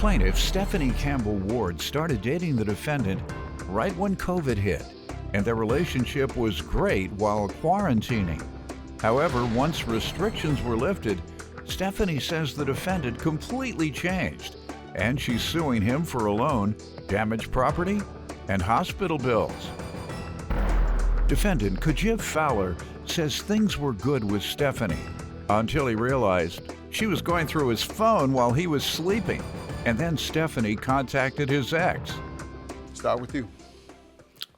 plaintiff, Stephanie Campbell Ward, started dating the defendant right when COVID hit, and their relationship was great while quarantining. However, once restrictions were lifted, Stephanie says the defendant completely changed, and she's suing him for a loan, damaged property, and hospital bills. Defendant Kajiv Fowler says things were good with Stephanie until he realized she was going through his phone while he was sleeping, and then Stephanie contacted his ex. Start with you.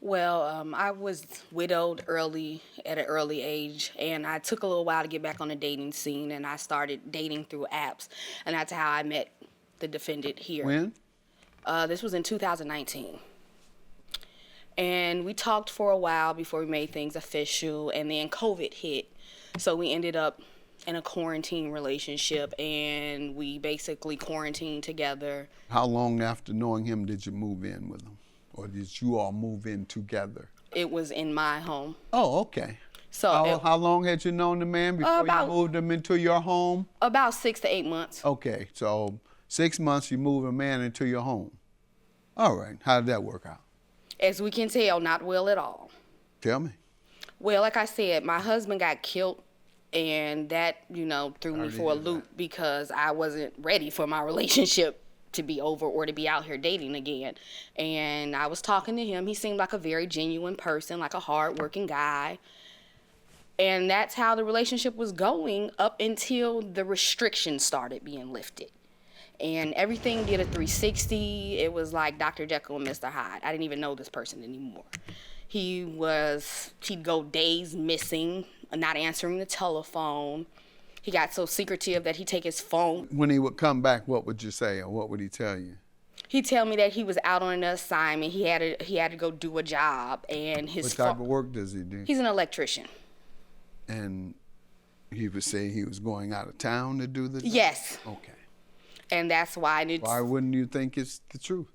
Well, I was widowed at an early age, and I took a little while to get back on the dating scene, and I started dating through apps, and that's how I met the defendant here. When? This was in 2019. And we talked for a while before we made things official, and then COVID hit, so we ended up in a quarantine relationship, and we basically quarantined together. How long after knowing him did you move in with him? Or did you all move in together? It was in my home. Oh, okay. So how long had you known the man before you moved him into your home? About 6 to 8 months. Okay, so 6 months you move a man into your home. All right, how did that work out? As we can tell, not well at all. Tell me. Well, like I said, my husband got killed, and that, threw me for a loop because I wasn't ready for my relationship to be over or to be out here dating again. And I was talking to him. He seemed like a very genuine person, like a hard-working guy. And that's how the relationship was going up until the restrictions started being lifted. And everything did a 360. It was like Dr. Jekyll and Mr. Hyde. I didn't even know this person anymore. He'd go days missing, not answering the telephone. He got so secretive that he'd take his phone. When he would come back, what would you say, or what would he tell you? He'd tell me that he was out on an assignment. He had to go do a job, and his What type of work does he do? He's an electrician. And he would say he was going out of town to do the job? Yes. Okay. And that's why Why wouldn't you think it's the truth?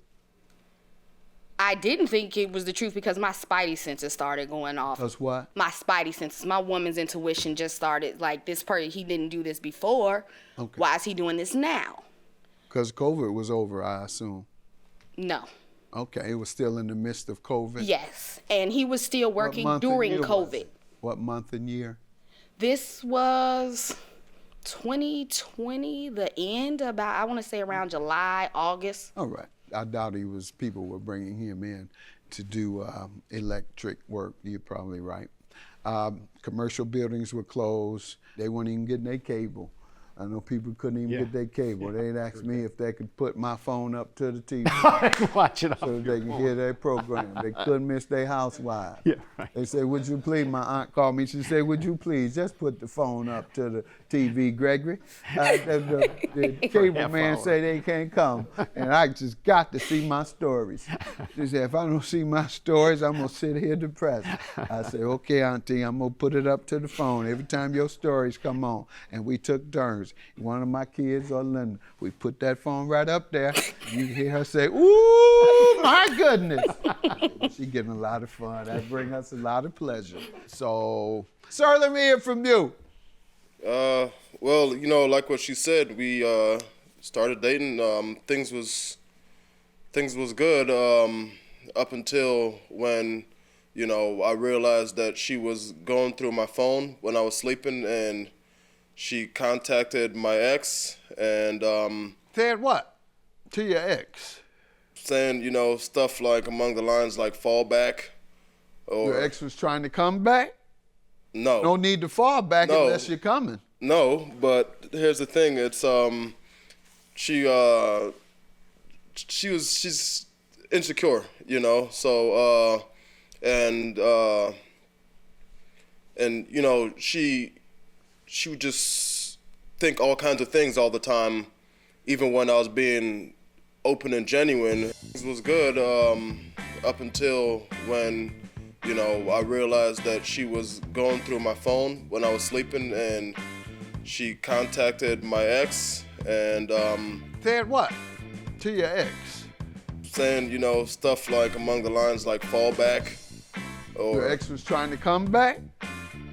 I didn't think it was the truth because my spidey senses started going off. Because what? My spidey senses, my woman's intuition just started, like, this person, he didn't do this before. Okay. Why is he doing this now? Because COVID was over, I assume. No. Okay, it was still in the midst of COVID? Yes, and he was still working during COVID. What month and year? This was 2020, the end, I want to say around July, August. All right. I doubt people were bringing him in to do electric work. You're probably right. Commercial buildings were closed. They weren't even getting their cable. I know people couldn't even get their cable. They'd ask me if they could put my phone up to the TV Watch it so they can hear their program. They couldn't miss their housewives. Yeah, right. They say, would you please, my aunt called me, she said, would you please just put the phone up to the TV, Gregory? The cable man say they can't come, and I just got to see my stories. She said, if I don't see my stories, I'm gonna sit here depressed. I said, okay, auntie, I'm gonna put it up to the phone every time your stories come on. And we took turns. One of my kids or Linda, we put that phone right up there. You hear her say, ooh, my goodness. She's getting a lot of fun. That brings us a lot of pleasure. So, sir, let me hear from you. Well, like what she said, we started dating. Things was good up until when, I realized that she was going through my phone when I was sleeping, and she contacted my ex and Said what to your ex? Saying, stuff like among the lines like fall back. Or Your ex was trying to come back? No. No need to fall back unless you're coming. No, but here's the thing. It's she's insecure, So she would just think all kinds of things all the time, even when I was being open and genuine. It was good up until when, I realized that she was going through my phone when I was sleeping, and she contacted my ex and Said what to your ex? Saying, stuff like among the lines like fall back. Or Your ex was trying to come back?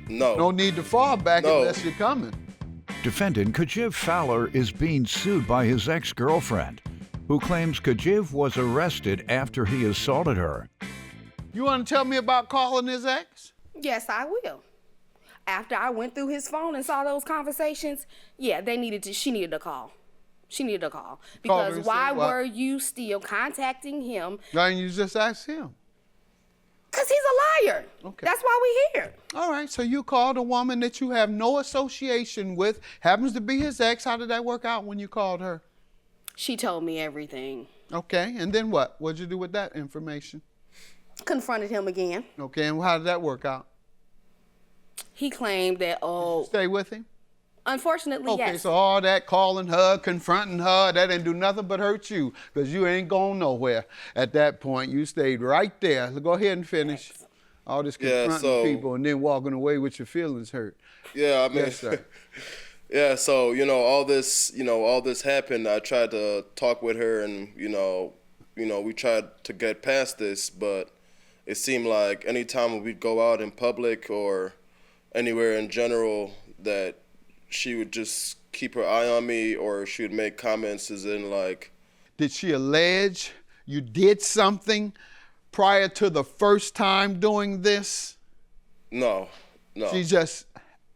No. No need to fall back unless you're coming. Defendant Kajiv Fowler is being sued by his ex-girlfriend. who claims Kajiv was arrested after he assaulted her. You want to tell me about calling his ex? Yes, I will. After I went through his phone and saw those conversations, yeah, she needed to call. She needed to call. Because why were you still contacting him? Why didn't you just ask him? Because he's a liar. Okay. That's why we're here. All right, so you called a woman that you have no association with, happens to be his ex. How did that work out when you called her? She told me everything. Okay, and then what? What'd you do with that information? Confronted him again. Okay, and how did that work out? He claimed that, Stay with him? unfortunately, Okay, yes. so all that calling her, confronting her, that didn't do nothing but hurt you because you ain't going nowhere at that point. You stayed right there. Go ahead and finish. All this confronting people and then walking away with your feelings hurt. Yeah, I mean, yes, sir. Yeah, so, all this happened. I tried to talk with her and, we tried to get past this, but it seemed like anytime we'd go out in public or anywhere in general that she would just keep her eye on me or she would make comments as in like... Did she allege you did something prior to the first time doing this? No. She just,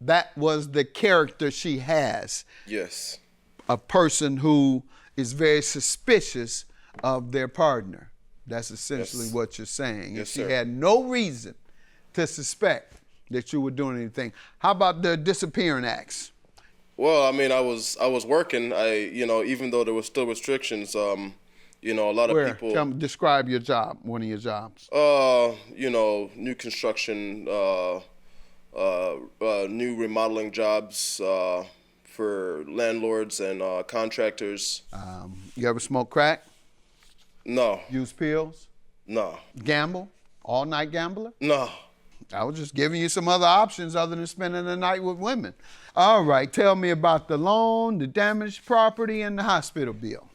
that was the character she has. Yes. A person who is very suspicious of their partner. That's essentially what you're saying. Yes, she sir. had no reason to suspect that you were doing anything. How about the disappearing acts? Well, I mean, I was working. Even though there were still restrictions, a lot of people. Describe your job, one of your jobs. New construction, new remodeling jobs for landlords and contractors. You ever smoke crack? No. Use pills? No. Gamble? All night gambler? No. I was just giving you some other options other than spending the night with women. All right, tell me about the loan, the damaged property, and the hospital bill.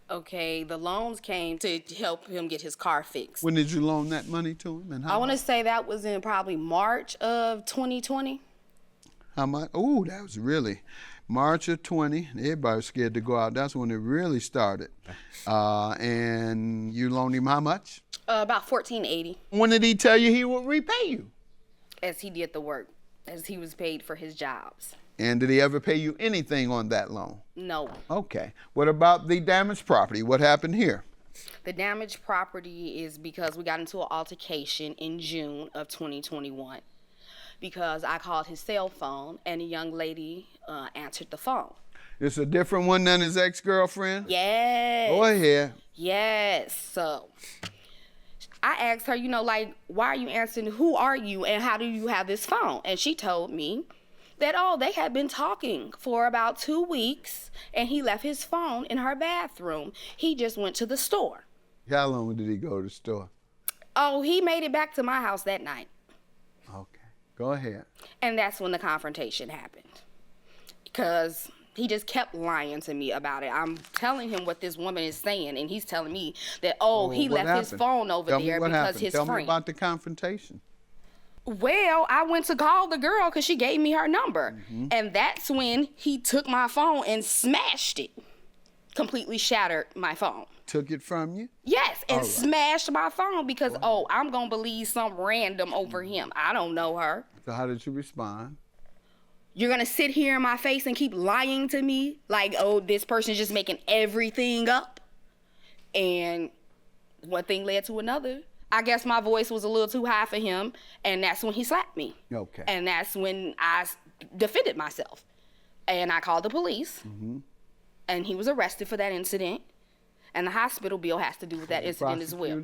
Okay, the loans came to help him get his car fixed. When did you loan that money to him and how I want to much? say that was in probably March of 2020. How much? Oh, that was really March of 20. Everybody was scared to go out. That's when it really started. And you loaned him how much? About $1,480. When did he tell you he would repay you? As he did the work, as he was paid for his jobs. And did he ever pay you anything on that loan? No. Okay. What about the damaged property? What happened here? The damaged property is because we got into an altercation in June of 2021 because I called his cell phone and a young lady answered the phone. It's a different one than his ex-girlfriend? Yes. Go ahead. Yes. So I asked her, why are you answering? Who are you and how do you have this phone? And she told me that, they had been talking for about 2 weeks and he left his phone in her bathroom. He just went to the store. How long did he go to the store? Oh, he made it back to my house that night. Okay. Go ahead. And that's when the confrontation happened. Because he just kept lying to me about it. I'm telling him what this woman is saying, and he's telling me that, he left his phone over there because his friend. Tell me about the confrontation. Well, I went to call the girl because she gave me her number. Mm-hmm. And that's when he took my phone and smashed it. Completely shattered my phone. Took it from you? Yes, and smashed my phone because, I'm going to believe some random over him. I don't know her. So how did you respond? You're going to sit here in my face and keep lying to me like, this person's just making everything up. And one thing led to another. I guess my voice was a little too high for him, and that's when he slapped me. Okay. And that's when I defended myself. And I called the police, and he was arrested for that incident. And the hospital bill has to do with that incident as well.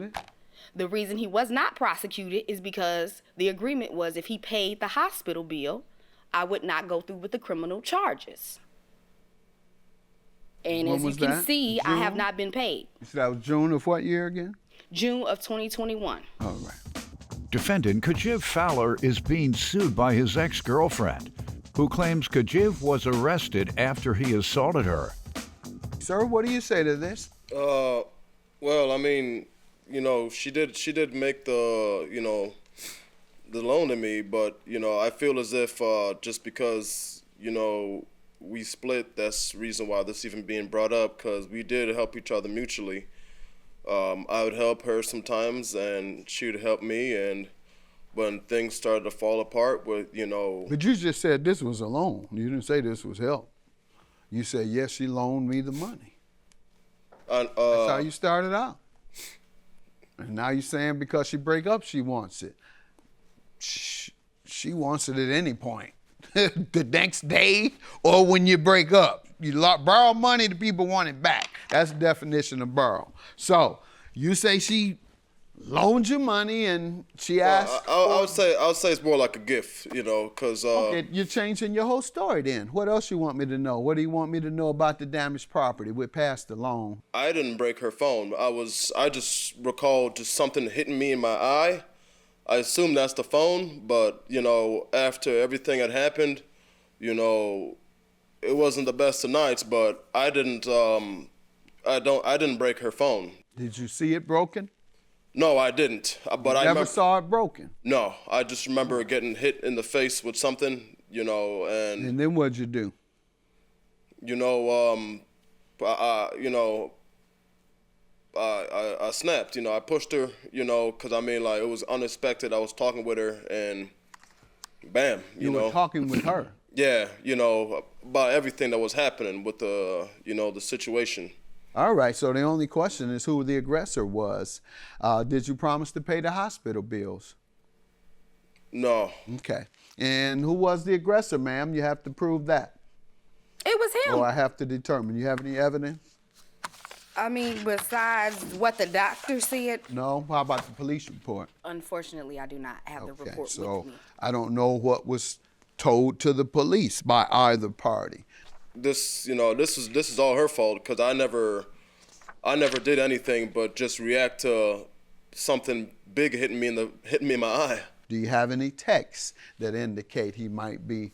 The reason he was not prosecuted is because the agreement was if he paid the hospital bill, I would not go through with the criminal charges. And When as you was can that? see, June? I have not been paid. So that was June of what year again? June of 2021. All right. Defendant Kajiv Fowler is being sued by his ex-girlfriend, who claims Kajiv was arrested after he assaulted her. Sir, what do you say to this? Well, I mean, she did make the loan to me, but, I feel as if just because, we split, that's the reason why this even being brought up, because we did help each other mutually. I would help her sometimes, and she would help me, and when things started to fall apart with, But you just said this was a loan. You didn't say this was help. You said, yes, she loaned me the money. That's how you started out. And now you're saying because she break up, she wants it. She wants it at any point. The next day or when you break up. You borrow money, the people want it back. That's the definition of borrow. So you say she loaned you money and she asked. I would say it's more like a gift, because. Okay, you're changing your whole story then. What else you want me to know? What do you want me to know about the damaged property? We're past the loan. I didn't break her phone. I just recalled just something hitting me in my eye. I assume that's the phone, but after everything had happened, it wasn't the best of nights. But I didn't break her phone. Did you see it broken? No, I didn't. But I never saw it broken. No, I just remember getting hit in the face with something, And then what'd you do? I snapped. I pushed her. Because it was unexpected. I was talking with her, and bam. You were talking with her. Yeah, about everything that was happening with the situation. All right, so the only question is who the aggressor was. Did you promise to pay the hospital bills? No. Okay. And who was the aggressor, ma'am? You have to prove that. It was him. Or I have to determine. You have any evidence? I mean, besides what the doctor said? No? How about the police report? Unfortunately, I do not have the report so with me. I don't know what was told to the police by either party. This is all her fault, because I never did anything but just react to something big hitting me in my eye. Do you have any texts that indicate he might be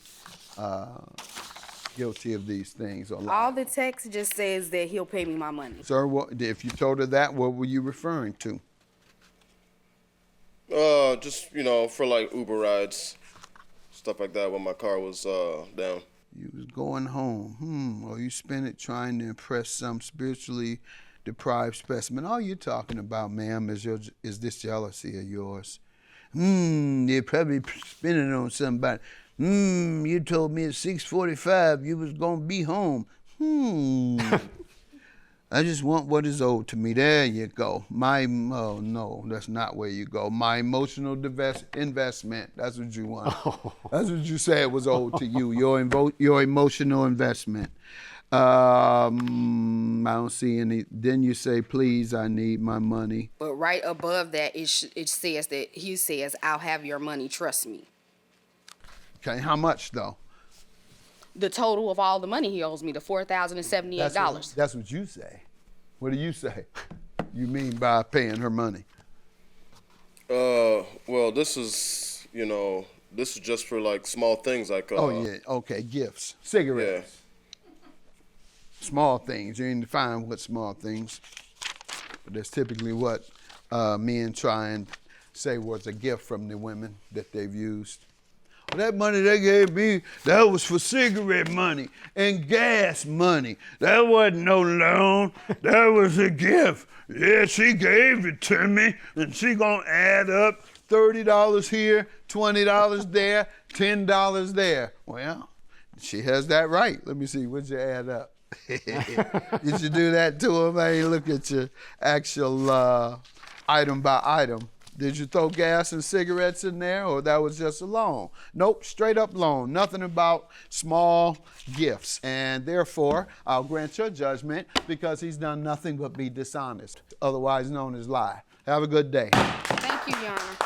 guilty of these things? Or all the text just says that he'll pay me my money. Sir, if you told her that, what were you referring to? Just for like Uber rides, stuff like that when my car was down. You was going home. Or you spent it trying to impress some spiritually deprived specimen. All you're talking about, ma'am, is this jealousy of yours. You're probably spending it on somebody. You told me at 6:45 you was gonna be home. I just want what is owed to me. There you go. Oh no, that's not where you go. My emotional investment. That's what you want. That's what you said was owed to you. Your emotional investment. I don't see any. Then you say, please, I need my money. But right above that, it says that he says, I'll have your money, trust me. Okay, how much though? The total of all the money he owes me, the $4,078. That's what you say. What do you say? You mean by paying her money? Well, this is just for like small things like. Okay, gifts, cigarettes. Yeah. Small things. You ain't define what small things, but that's typically what men try and say was a gift from the women that they've used. Well, that money they gave me, that was for cigarette money and gas money. That wasn't no loan. That was a gift. Yeah, she gave it to me, and she gonna add up $30 here, $20 there, $10 there. Well, she has that right. Let me see, what'd you add up? Did you do that to her, man? Look at your actual item by item. Did you throw gas and cigarettes in there, or that was just a loan? Nope, straight up loan. Nothing about small gifts. And therefore, I'll grant your judgment because he's done nothing but be dishonest, otherwise known as lie. Have a good day. Thank you, Your Honor.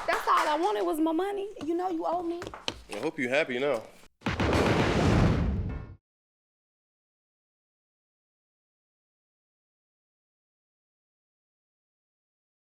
That's all I wanted was my money. You know you owe me. I hope you're happy now.